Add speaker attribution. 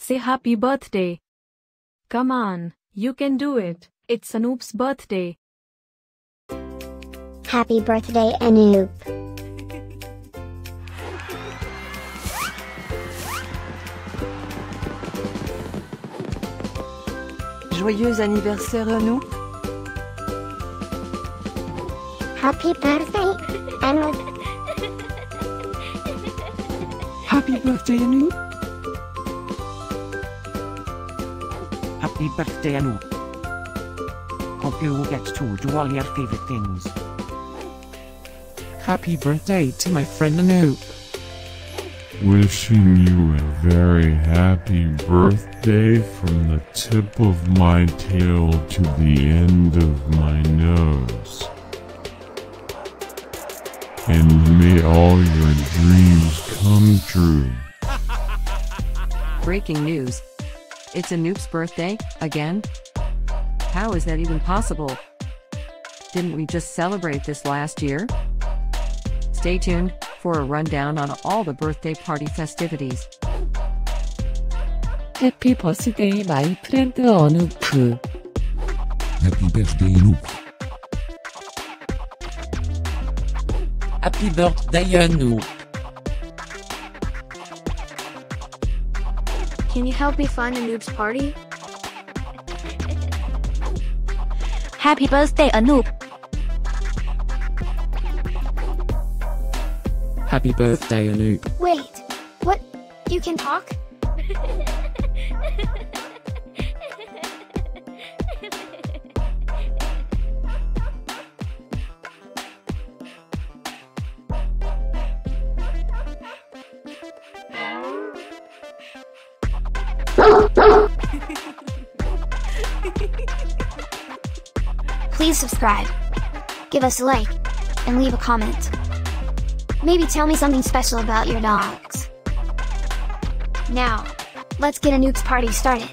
Speaker 1: Say happy birthday. Come on, you can do it. It's Anoop's birthday.
Speaker 2: Happy birthday, Anoop.
Speaker 3: Joyeux anniversaire, Anoop.
Speaker 2: Happy birthday, Anoop.
Speaker 4: Happy birthday, Anoop. Happy birthday, Anoop. Hope you get to do all your favorite things.
Speaker 5: Happy birthday to my friend Anoop.
Speaker 6: Wishing you a very happy birthday from the tip of my tail to the end of my nose. And may all your dreams come true.
Speaker 3: Breaking news. It's Anoop's birthday, again? How is that even possible? Didn't we just celebrate this last year? Stay tuned for a rundown on all the birthday party festivities.
Speaker 5: Happy birthday, my friend Anoop.
Speaker 6: Happy birthday, Anoop.
Speaker 5: Happy birthday, Anoop.
Speaker 7: Can you help me find Anoop's party?
Speaker 8: Happy birthday, Anoop.
Speaker 5: Happy birthday, Anoop.
Speaker 2: Wait, what? You can talk? Please subscribe, give us a like, and leave a comment. Maybe tell me something special about your dogs. Now, let's get Anoop's party started.